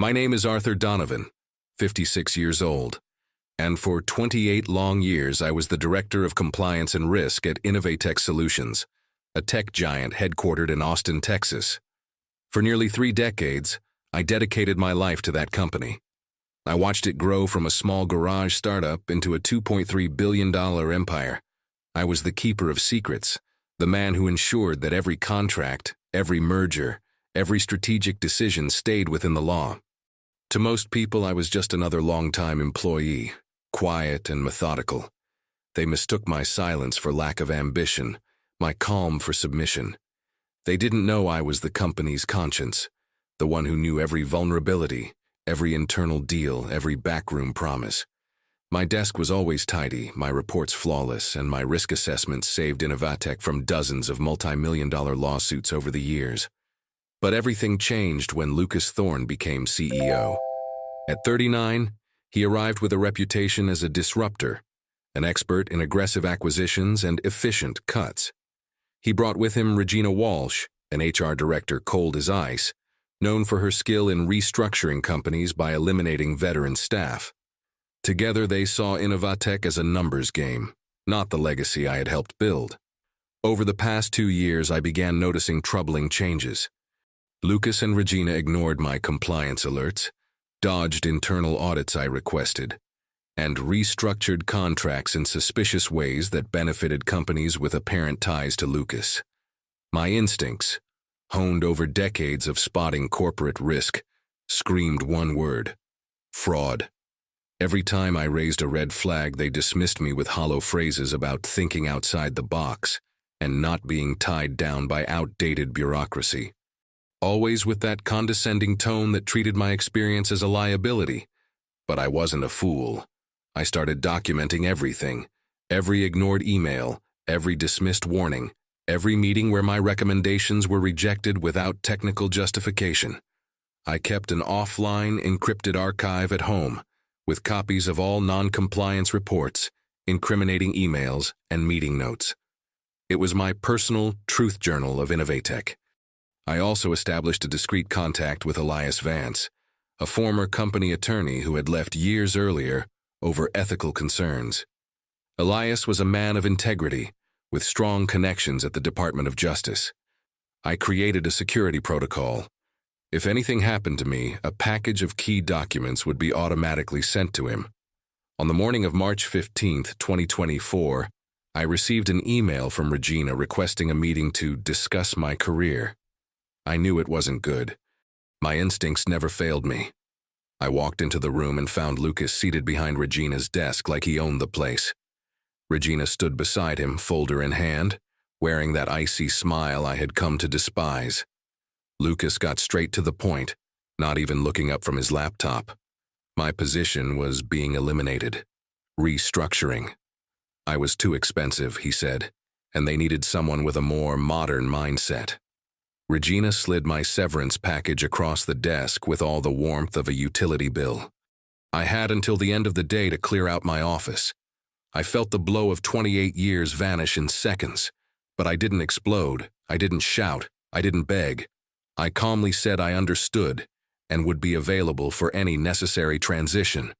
My name is Arthur Donovan, 56 years old, and for 28 long years I was the Director of Compliance and Risk at Innovatech Solutions, a tech giant headquartered in Austin, Texas. For nearly 3 decades, I dedicated my life to that company. I watched it grow from a small garage startup into a $2.3 billion empire. I was the keeper of secrets, the man who ensured that every contract, every merger, every strategic decision stayed within the law. To most people, I was just another long-time employee, quiet and methodical. They mistook my silence for lack of ambition, my calm for submission. They didn't know I was the company's conscience, the one who knew every vulnerability, every internal deal, every backroom promise. My desk was always tidy, my reports flawless, and my risk assessments saved Innovatech from dozens of multi-million-dollar lawsuits over the years. But everything changed when Lucas Thorne became CEO. At 39, he arrived with a reputation as a disruptor, an expert in aggressive acquisitions and efficient cuts. He brought with him Regina Walsh, an HR director cold as ice, known for her skill in restructuring companies by eliminating veteran staff. Together, they saw Innovatech as a numbers game, not the legacy I had helped build. Over the past 2 years, I began noticing troubling changes. Lucas and Regina ignored my compliance alerts, dodged internal audits I requested, and restructured contracts in suspicious ways that benefited companies with apparent ties to Lucas. My instincts, honed over decades of spotting corporate risk, screamed one word: fraud. Every time I raised a red flag, they dismissed me with hollow phrases about thinking outside the box and not being tied down by outdated bureaucracy. Always with that condescending tone that treated my experience as a liability. But I wasn't a fool. I started documenting everything, every ignored email, every dismissed warning, every meeting where my recommendations were rejected without technical justification. I kept an offline, encrypted archive at home, with copies of all non-compliance reports, incriminating emails, and meeting notes. It was my personal truth journal of Innovatech. I also established a discreet contact with Elias Vance, a former company attorney who had left years earlier over ethical concerns. Elias was a man of integrity, with strong connections at the Department of Justice. I created a security protocol. If anything happened to me, a package of key documents would be automatically sent to him. On the morning of March 15, 2024, I received an email from Regina requesting a meeting to discuss my career. I knew it wasn't good. My instincts never failed me. I walked into the room and found Lucas seated behind Regina's desk like he owned the place. Regina stood beside him, folder in hand, wearing that icy smile I had come to despise. Lucas got straight to the point, not even looking up from his laptop. My position was being eliminated. Restructuring. I was too expensive, he said, and they needed someone with a more modern mindset. Regina slid my severance package across the desk with all the warmth of a utility bill. I had until the end of the day to clear out my office. I felt the blow of 28 years vanish in seconds, but I didn't explode, I didn't shout, I didn't beg. I calmly said I understood and would be available for any necessary transition.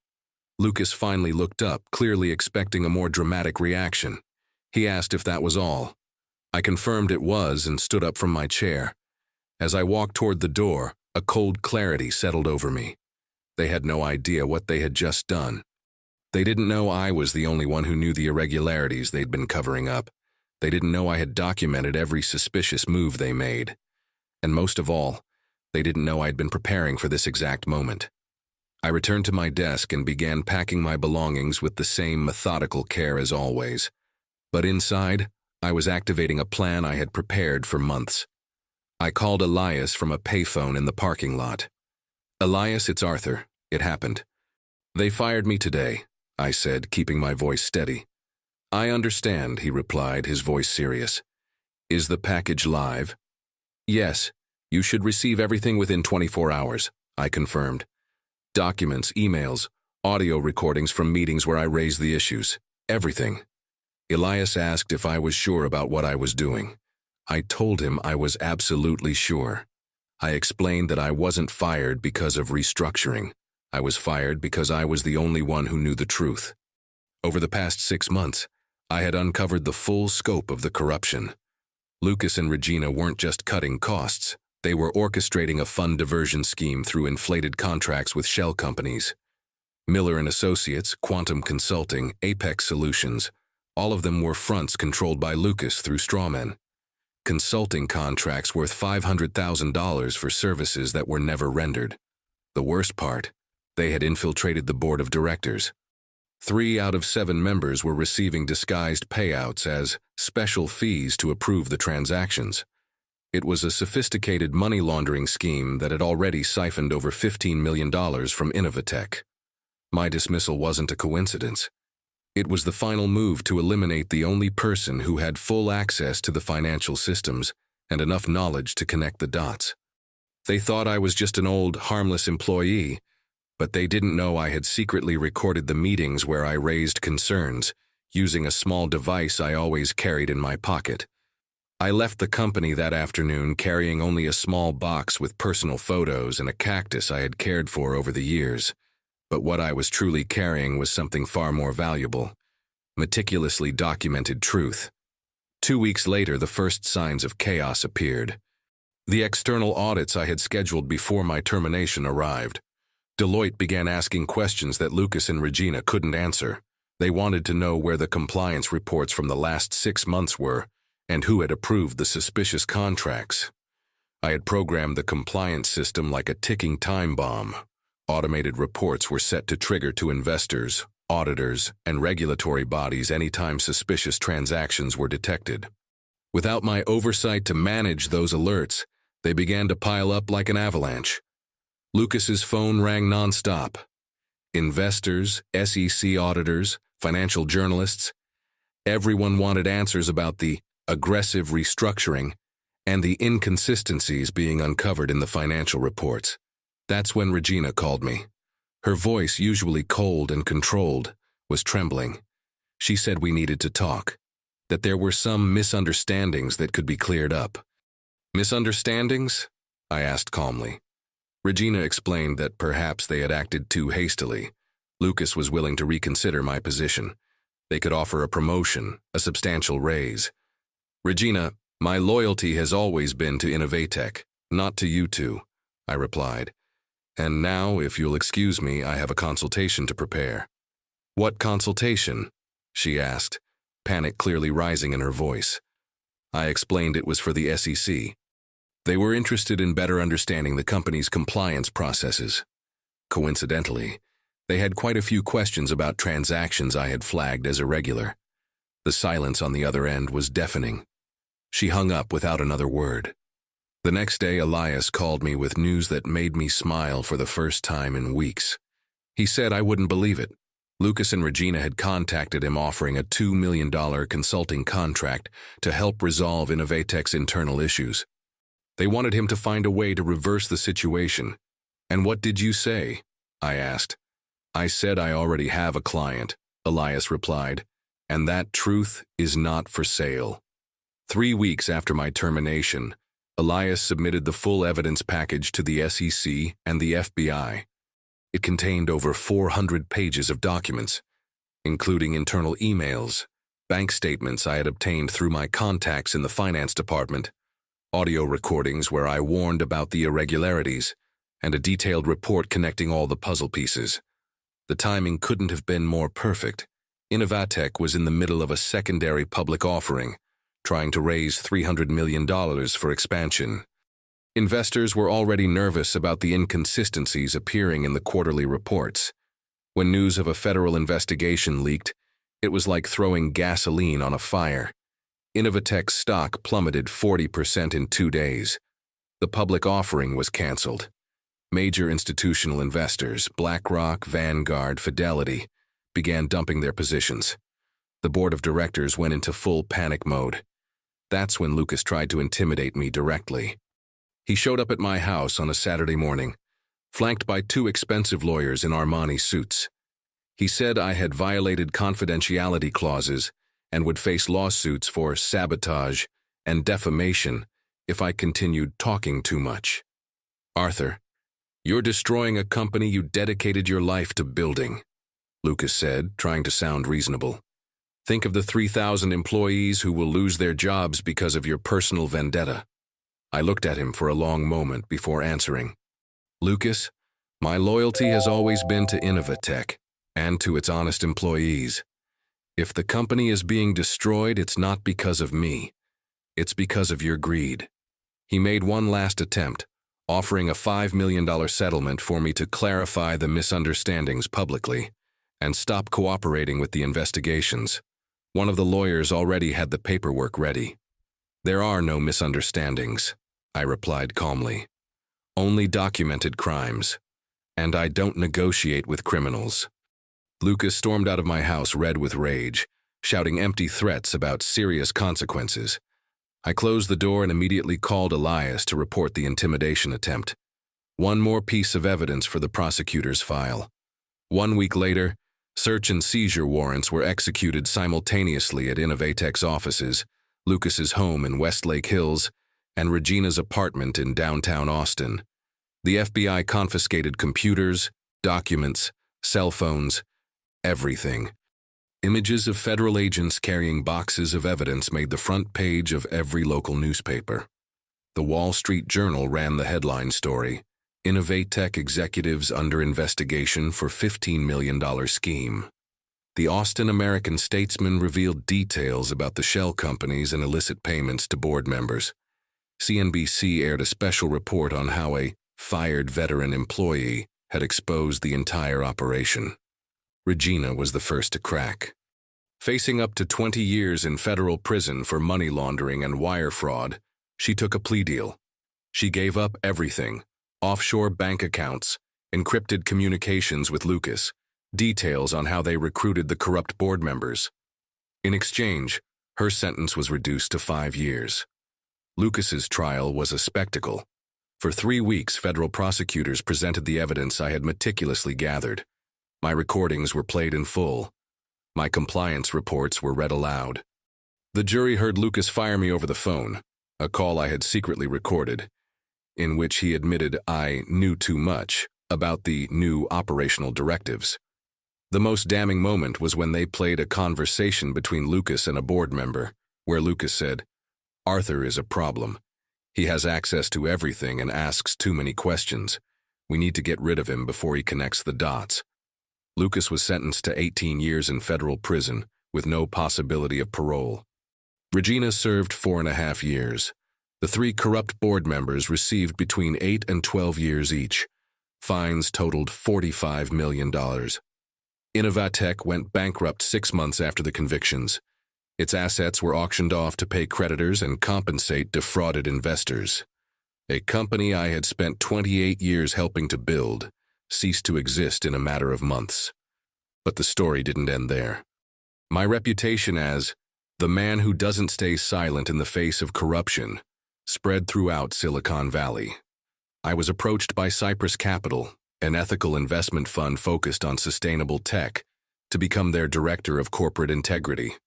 Lucas finally looked up, clearly expecting a more dramatic reaction. He asked if that was all. I confirmed it was and stood up from my chair. As I walked toward the door, a cold clarity settled over me. They had no idea what they had just done. They didn't know I was the only one who knew the irregularities they'd been covering up. They didn't know I had documented every suspicious move they made. And most of all, they didn't know I'd been preparing for this exact moment. I returned to my desk and began packing my belongings with the same methodical care as always. But inside, I was activating a plan I had prepared for months. I called Elias from a payphone in the parking lot. "Elias, it's Arthur. It happened." "They fired me today," I said, keeping my voice steady. "I understand," he replied, his voice serious. "Is the package live?" "Yes. You should receive everything within 24 hours, I confirmed. Documents, emails, audio recordings from meetings where I raised the issues. Everything." Elias asked if I was sure about what I was doing. I told him I was absolutely sure. I explained that I wasn't fired because of restructuring. I was fired because I was the only one who knew the truth. Over the past 6 months, I had uncovered the full scope of the corruption. Lucas and Regina weren't just cutting costs. They were orchestrating a fund diversion scheme through inflated contracts with shell companies. Miller and Associates, Quantum Consulting, Apex Solutions, all of them were fronts controlled by Lucas through strawmen. Consulting contracts worth $500,000 for services that were never rendered. The worst part, they had infiltrated the board of directors. 3 out of 7 members were receiving disguised payouts as special fees to approve the transactions. It was a sophisticated money laundering scheme that had already siphoned over $15 million from Innovatech. My dismissal wasn't a coincidence. It was the final move to eliminate the only person who had full access to the financial systems and enough knowledge to connect the dots. They thought I was just an old, harmless employee, but they didn't know I had secretly recorded the meetings where I raised concerns, using a small device I always carried in my pocket. I left the company that afternoon carrying only a small box with personal photos and a cactus I had cared for over the years. But what I was truly carrying was something far more valuable: meticulously documented truth. 2 weeks later, the first signs of chaos appeared. The external audits I had scheduled before my termination arrived. Deloitte began asking questions that Lucas and Regina couldn't answer. They wanted to know where the compliance reports from the last 6 months were and who had approved the suspicious contracts. I had programmed the compliance system like a ticking time bomb. Automated reports were set to trigger to investors, auditors, and regulatory bodies anytime suspicious transactions were detected. Without my oversight to manage those alerts, they began to pile up like an avalanche. Lucas's phone rang nonstop. Investors, SEC auditors, financial journalists, everyone wanted answers about the aggressive restructuring and the inconsistencies being uncovered in the financial reports. That's when Regina called me. Her voice, usually cold and controlled, was trembling. She said we needed to talk, that there were some misunderstandings that could be cleared up. Misunderstandings? I asked calmly. Regina explained that perhaps they had acted too hastily. Lucas was willing to reconsider my position. They could offer a promotion, a substantial raise. Regina, my loyalty has always been to Innovatech, not to you two, I replied. And now, if you'll excuse me, I have a consultation to prepare. What consultation? She asked, panic clearly rising in her voice. I explained it was for the SEC. They were interested in better understanding the company's compliance processes. Coincidentally, they had quite a few questions about transactions I had flagged as irregular. The silence on the other end was deafening. She hung up without another word. The next day, Elias called me with news that made me smile for the first time in weeks. He said I wouldn't believe it. Lucas and Regina had contacted him offering a $2 million consulting contract to help resolve Innovatech's internal issues. They wanted him to find a way to reverse the situation. And what did you say? I asked. I said I already have a client, Elias replied, and that truth is not for sale. 3 weeks after my termination, Elias submitted the full evidence package to the SEC and the FBI. It contained over 400 pages of documents, including internal emails, bank statements I had obtained through my contacts in the finance department, audio recordings where I warned about the irregularities, and a detailed report connecting all the puzzle pieces. The timing couldn't have been more perfect. Innovatech was in the middle of a secondary public offering, trying to raise $300 million for expansion. Investors were already nervous about the inconsistencies appearing in the quarterly reports. When news of a federal investigation leaked, it was like throwing gasoline on a fire. Innovatech's stock plummeted 40% in 2 days. The public offering was canceled. Major institutional investors, BlackRock, Vanguard, Fidelity, began dumping their positions. The board of directors went into full panic mode. That's when Lucas tried to intimidate me directly. He showed up at my house on a Saturday morning, flanked by 2 expensive lawyers in Armani suits. He said I had violated confidentiality clauses and would face lawsuits for sabotage and defamation if I continued talking too much. Arthur, you're destroying a company you dedicated your life to building, Lucas said, trying to sound reasonable. Think of the 3,000 employees who will lose their jobs because of your personal vendetta. I looked at him for a long moment before answering. Lucas, my loyalty has always been to Innovatech and to its honest employees. If the company is being destroyed, it's not because of me. It's because of your greed. He made one last attempt, offering a $5 million settlement for me to clarify the misunderstandings publicly and stop cooperating with the investigations. One of the lawyers already had the paperwork ready. There are no misunderstandings, I replied calmly. Only documented crimes. And I don't negotiate with criminals. Lucas stormed out of my house red with rage, shouting empty threats about serious consequences. I closed the door and immediately called Elias to report the intimidation attempt. One more piece of evidence for the prosecutor's file. 1 week later, search and seizure warrants were executed simultaneously at Innovatech's offices, Lucas's home in Westlake Hills, and Regina's apartment in downtown Austin. The FBI confiscated computers, documents, cell phones, everything. Images of federal agents carrying boxes of evidence made the front page of every local newspaper. The Wall Street Journal ran the headline story, Innovatech Executives Under Investigation for $15 million Scheme. The Austin American-Statesman revealed details about the shell companies and illicit payments to board members. CNBC aired a special report on how a fired veteran employee had exposed the entire operation. Regina was the first to crack. Facing up to 20 years in federal prison for money laundering and wire fraud, she took a plea deal. She gave up everything: offshore bank accounts, encrypted communications with Lucas, details on how they recruited the corrupt board members. In exchange, her sentence was reduced to 5 years. Lucas's trial was a spectacle. For 3 weeks, federal prosecutors presented the evidence I had meticulously gathered. My recordings were played in full. My compliance reports were read aloud. The jury heard Lucas fire me over the phone, a call I had secretly recorded, in which he admitted I knew too much about the new operational directives. The most damning moment was when they played a conversation between Lucas and a board member, where Lucas said, "Arthur is a problem. He has access to everything and asks too many questions. We need to get rid of him before he connects the dots." Lucas was sentenced to 18 years in federal prison with no possibility of parole. Regina served 4.5 years. The 3 corrupt board members received between 8 and 12 years each. Fines totaled $45 million. Innovatech went bankrupt 6 months after the convictions. Its assets were auctioned off to pay creditors and compensate defrauded investors. A company I had spent 28 years helping to build ceased to exist in a matter of months. But the story didn't end there. My reputation as the man who doesn't stay silent in the face of corruption spread throughout Silicon Valley. I was approached by Cypress Capital, an ethical investment fund focused on sustainable tech, to become their director of corporate integrity.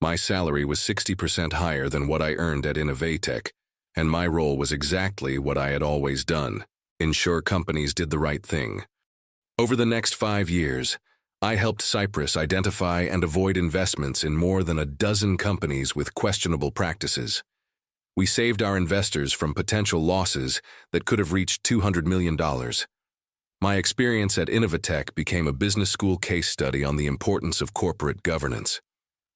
My salary was 60% higher than what I earned at Innovatech, and my role was exactly what I had always done: ensure companies did the right thing. Over the next 5 years, I helped Cypress identify and avoid investments in more than a dozen companies with questionable practices. We saved our investors from potential losses that could have reached $200 million. My experience at Innovatech became a business school case study on the importance of corporate governance.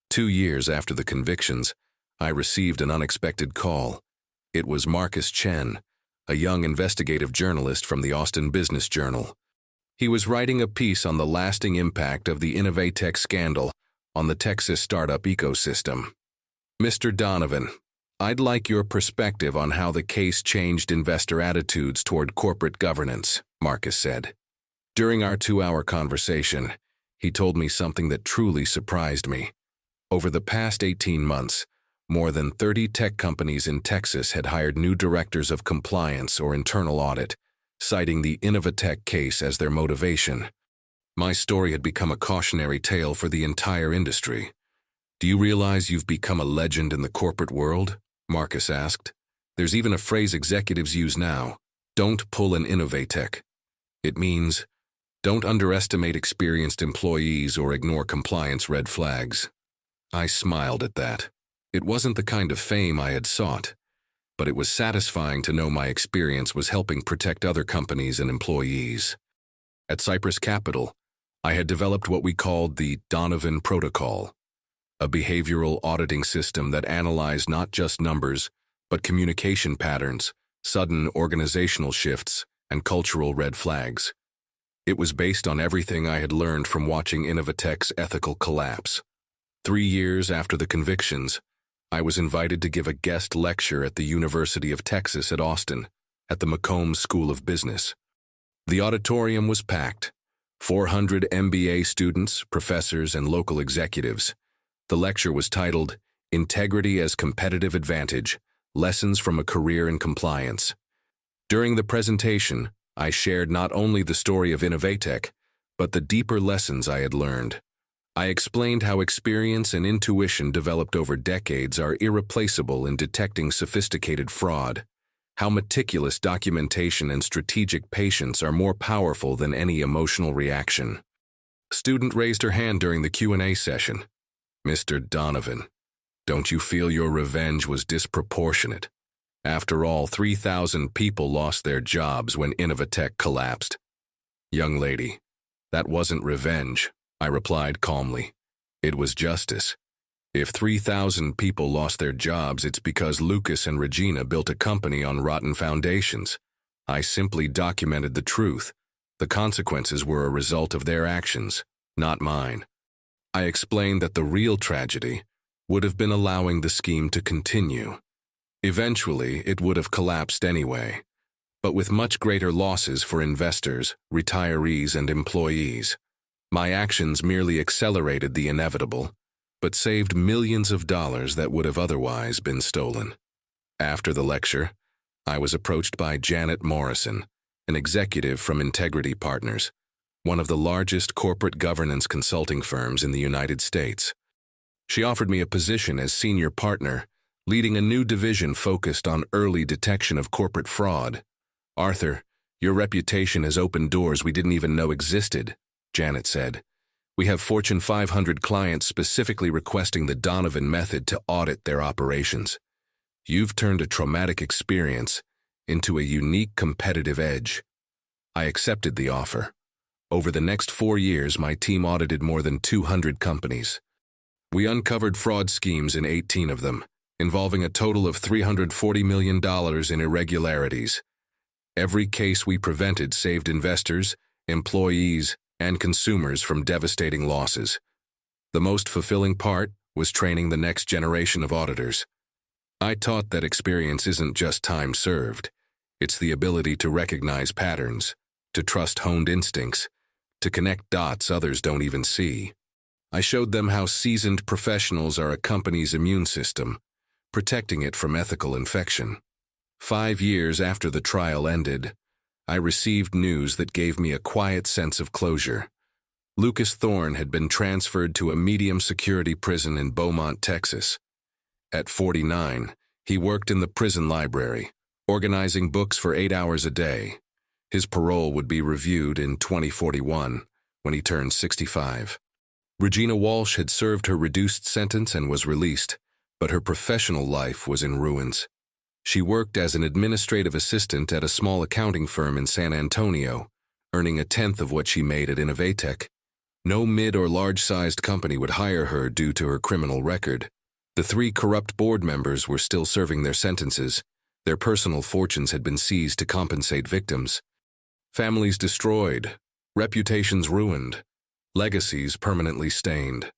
2 years after the convictions, I received an unexpected call. It was Marcus Chen, a young investigative journalist from the Austin Business Journal. He was writing a piece on the lasting impact of the Innovatech scandal on the Texas startup ecosystem. "Mr. Donovan, I'd like your perspective on how the case changed investor attitudes toward corporate governance," Marcus said. During our 2-hour conversation, he told me something that truly surprised me. Over the past 18 months, more than 30 tech companies in Texas had hired new directors of compliance or internal audit, citing the Innovatech case as their motivation. My story had become a cautionary tale for the entire industry. "Do you realize you've become a legend in the corporate world?" Marcus asked. "There's even a phrase executives use now: Don't pull an Innovatech. It means, don't underestimate experienced employees or ignore compliance red flags. I smiled at that. It wasn't the kind of fame I had sought, but it was satisfying to know my experience was helping protect other companies and employees. At Cypress Capital, I had developed what we called the Donovan Protocol, a behavioral auditing system that analyzed not just numbers, but communication patterns, sudden organizational shifts, and cultural red flags. It was based on everything I had learned from watching Innovatech's ethical collapse. 3 years after the convictions, I was invited to give a guest lecture at the University of Texas at Austin, at the McCombs School of Business. The auditorium was packed, 400 MBA students, professors, and local executives. The lecture was titled, Integrity as Competitive Advantage, Lessons from a Career in Compliance. During the presentation, I shared not only the story of Innovatech, but the deeper lessons I had learned. I explained how experience and intuition developed over decades are irreplaceable in detecting sophisticated fraud, how meticulous documentation and strategic patience are more powerful than any emotional reaction. A student raised her hand during the Q&A session. Mr. Donovan, don't you feel your revenge was disproportionate? After all, 3,000 people lost their jobs when Innovatech collapsed. Young lady, that wasn't revenge, I replied calmly. It was justice. If 3,000 people lost their jobs, it's because Lucas and Regina built a company on rotten foundations. I simply documented the truth. The consequences were a result of their actions, not mine. I explained that the real tragedy would have been allowing the scheme to continue. Eventually, it would have collapsed anyway, but with much greater losses for investors, retirees, and employees. My actions merely accelerated the inevitable, but saved millions of dollars that would have otherwise been stolen. After the lecture, I was approached by Janet Morrison, an executive from Integrity Partners, one of the largest corporate governance consulting firms in the United States. She offered me a position as senior partner, leading a new division focused on early detection of corporate fraud. Arthur, your reputation has opened doors we didn't even know existed, Janet said. We have Fortune 500 clients specifically requesting the Donovan method to audit their operations. You've turned a traumatic experience into a unique competitive edge. I accepted the offer. Over the next 4 years, my team audited more than 200 companies. We uncovered fraud schemes in 18 of them, involving a total of $340 million in irregularities. Every case we prevented saved investors, employees, and consumers from devastating losses. The most fulfilling part was training the next generation of auditors. I taught that experience isn't just time served. It's the ability to recognize patterns, to trust honed instincts, to connect dots others don't even see. I showed them how seasoned professionals are a company's immune system, protecting it from ethical infection. 5 years after the trial ended, I received news that gave me a quiet sense of closure. Lucas Thorne had been transferred to a medium-security prison in Beaumont, Texas. At 49, he worked in the prison library, organizing books for 8 hours a day. His parole would be reviewed in 2041, when he turned 65. Regina Walsh had served her reduced sentence and was released, but her professional life was in ruins. She worked as an administrative assistant at a small accounting firm in San Antonio, earning a tenth of what she made at Innovatech. No mid- or large-sized company would hire her due to her criminal record. The 3 corrupt board members were still serving their sentences. Their personal fortunes had been seized to compensate victims. Families destroyed, reputations ruined, legacies permanently stained.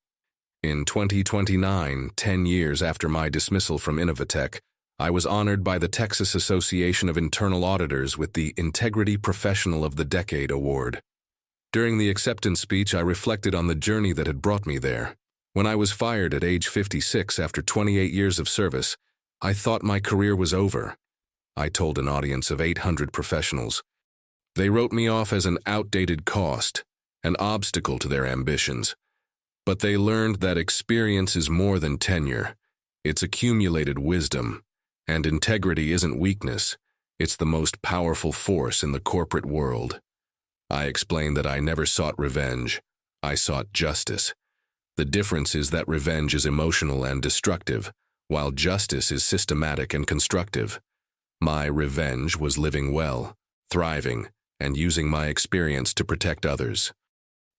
In 2029, 10 years after my dismissal from Innovatech, I was honored by the Texas Association of Internal Auditors with the Integrity Professional of the Decade Award. During the acceptance speech, I reflected on the journey that had brought me there. When I was fired at age 56 after 28 years of service, I thought my career was over. I told an audience of 800 professionals. They wrote me off as an outdated cost, an obstacle to their ambitions. But they learned that experience is more than tenure. It's accumulated wisdom. And integrity isn't weakness, It's the most powerful force in the corporate world. I explained that I never sought revenge. I sought justice. The difference is that revenge is emotional and destructive, while justice is systematic and constructive. My revenge was living well, thriving, and using my experience to protect others.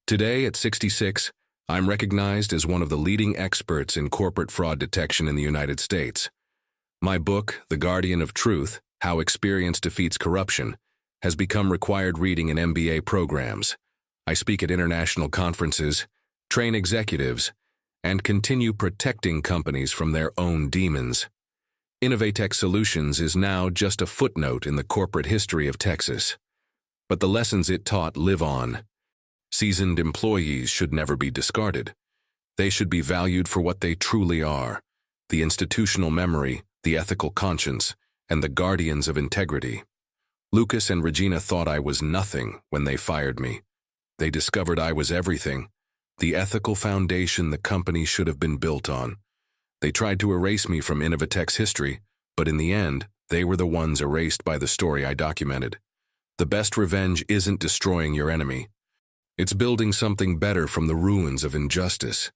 Today, at 66, I'm recognized as one of the leading experts in corporate fraud detection in the United States. My book, The Guardian of Truth: How Experience Defeats Corruption, has become required reading in MBA programs. I speak at international conferences, train executives, and continue protecting companies from their own demons. AITA Solutions is now just a footnote in the corporate history of Texas. But the lessons it taught live on. Seasoned employees should never be discarded. They should be valued for what they truly are: the institutional memory, the ethical conscience, and the guardians of integrity. Lucas and Regina thought I was nothing when they fired me. They discovered I was everything, the ethical foundation the company should have been built on. They tried to erase me from Innovatech's history, but in the end, they were the ones erased by the story I documented. The best revenge isn't destroying your enemy. It's building something better from the ruins of injustice.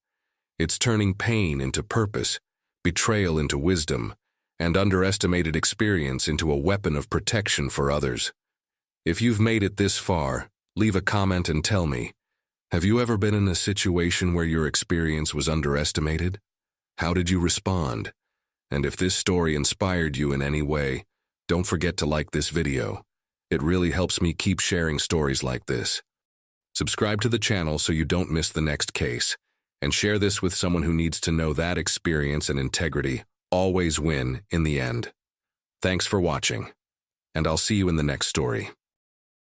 It's turning pain into purpose, betrayal into wisdom, and underestimated experience into a weapon of protection for others. If you've made it this far, leave a comment and tell me, have you ever been in a situation where your experience was underestimated? How did you respond? And if this story inspired you in any way, don't forget to like this video. It really helps me keep sharing stories like this. Subscribe to the channel so you don't miss the next case, and share this with someone who needs to know that experience and integrity always win in the end. Thanks for watching, and I'll see you in the next story.